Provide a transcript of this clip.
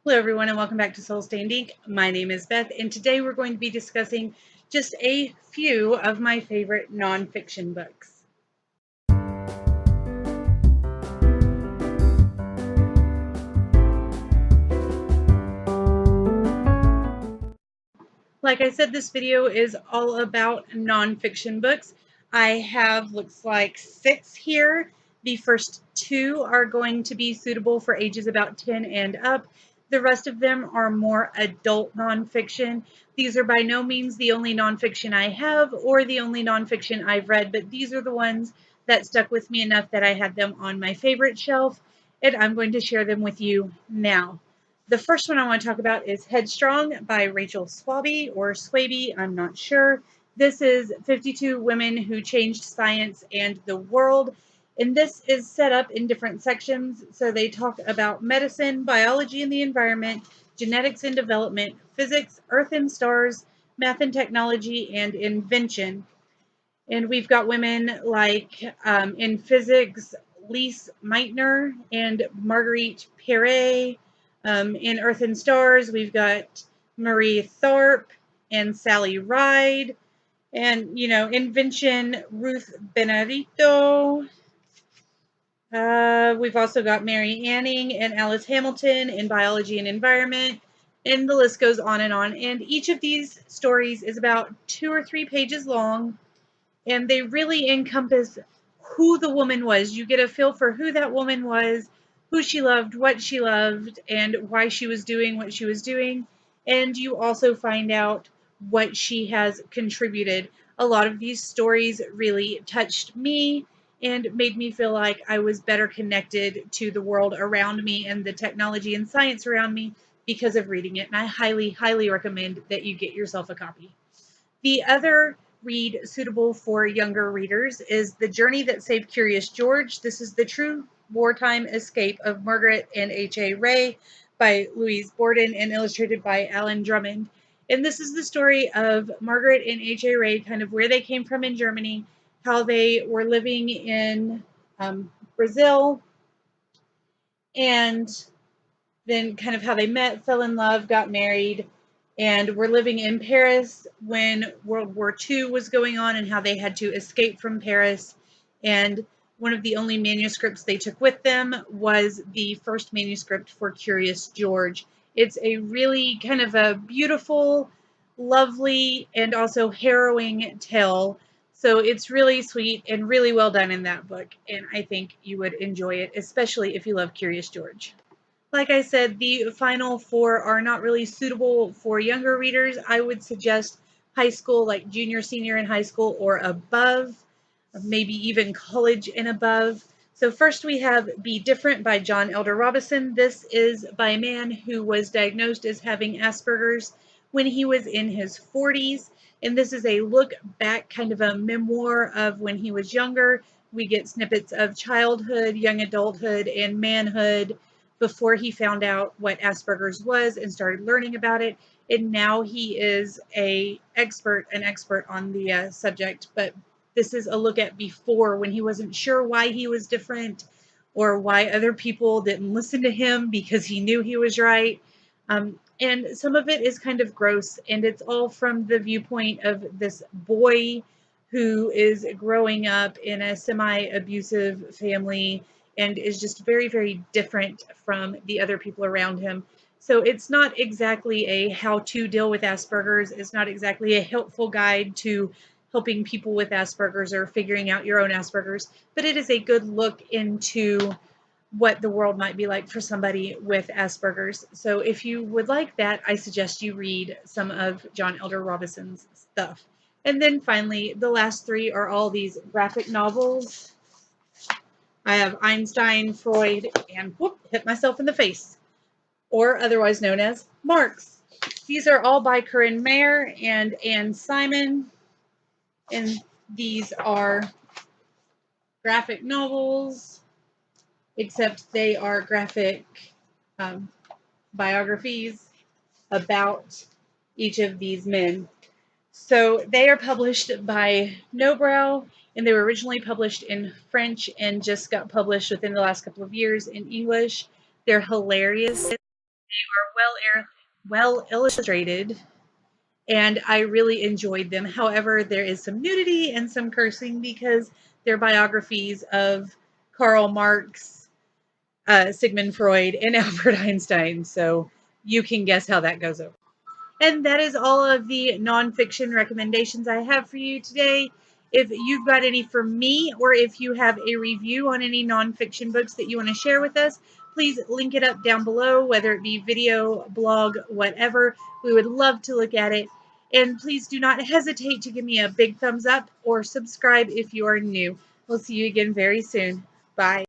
Hello everyone and welcome back to Soul Stained Ink. My name is Beth and today we're going to be discussing just a few of my favorite nonfiction books. Like I said, this video is all about nonfiction books. I have, looks like 6 here. The first 2 are going to be suitable for ages about 10 and up. The rest of them are more adult nonfiction. These are by no means the only nonfiction I have or the only nonfiction I've read, but these are the ones that stuck with me enough that I had them on my favorite shelf, and I'm going to share them with you now. The first one I want to talk about is Headstrong by Rachel Swaby or Swaby, I'm not sure. This is 52 Women Who Changed Science and the World. And this is set up in different sections. So they talk about medicine, biology and the environment, genetics and development, physics, earth and stars, math and technology, and invention. And we've got women like in physics, Lise Meitner and Marguerite Perret. In Earth and Stars, we've got Marie Thorpe and Sally Ride. And, invention, Ruth Benedito. We've also got Mary Anning and Alice Hamilton in biology and environment. And the list goes on. And each of these stories is about 2 or 3 pages long. And they really encompass who the woman was. You get a feel for who that woman was, who she loved, what she loved, and why she was doing what she was doing. And you also find out what she has contributed. A lot of these stories really touched me and made me feel like I was better connected to the world around me and the technology and science around me because of reading it. And I highly, highly recommend that you get yourself a copy. The other read suitable for younger readers is The Journey That Saved Curious George. This is the true wartime escape of Margaret and H.A. Ray by Louise Borden and illustrated by Alan Drummond. And this is the story of Margaret and H.A. Ray, kind of where they came from in Germany, how they were living in Brazil, and then kind of how they met, fell in love, got married, and were living in Paris when World War II was going on and how they had to escape from Paris. And one of the only manuscripts they took with them was the first manuscript for Curious George. It's a really kind of a beautiful, lovely, and also harrowing tale. So it's really sweet and really well done in that book. And I think you would enjoy it, especially if you love Curious George. Like I said, the final 4 are not really suitable for younger readers. I would suggest high school, like junior, senior in high school or above, maybe even college and above. So first we have Be Different by John Elder Robinson. This is by a man who was diagnosed as having Asperger's when he was in his 40s. And this is a look back, kind of a memoir of when he was younger. We get snippets of childhood, young adulthood, and manhood before he found out what Asperger's was and started learning about it. And now he is an expert on the subject. But this is a look at before, when he wasn't sure why he was different or why other people didn't listen to him because he knew he was right. And some of it is kind of gross, and it's all from the viewpoint of this boy who is growing up in a semi-abusive family and is just very, very different from the other people around him. So it's not exactly a how to deal with Asperger's. It's not exactly a helpful guide to helping people with Asperger's or figuring out your own Asperger's, but it is a good look into what the world might be like for somebody with Asperger's. So if you would like that, I suggest you read some of John Elder Robinson's stuff. And then finally, the last 3 are all these graphic novels. I have Einstein, Freud, and whoop, hit myself in the face, or otherwise known as Marx. These are all by Corinne Mayer and Anne Simon, and these are graphic novels, except they are graphic biographies about each of these men. So they are published by Nobrow, and they were originally published in French and just got published within the last couple of years in English. They're hilarious. are well illustrated, and I really enjoyed them. However, there is some nudity and some cursing because they're biographies of Karl Marx, Sigmund Freud, and Albert Einstein. So you can guess how that goes over. And that is all of the nonfiction recommendations I have for you today. If you've got any for me, or if you have a review on any nonfiction books that you want to share with us, please link it up down below, whether it be video, blog, whatever. We would love to look at it. And please do not hesitate to give me a big thumbs up or subscribe if you are new. We'll see you again very soon. Bye.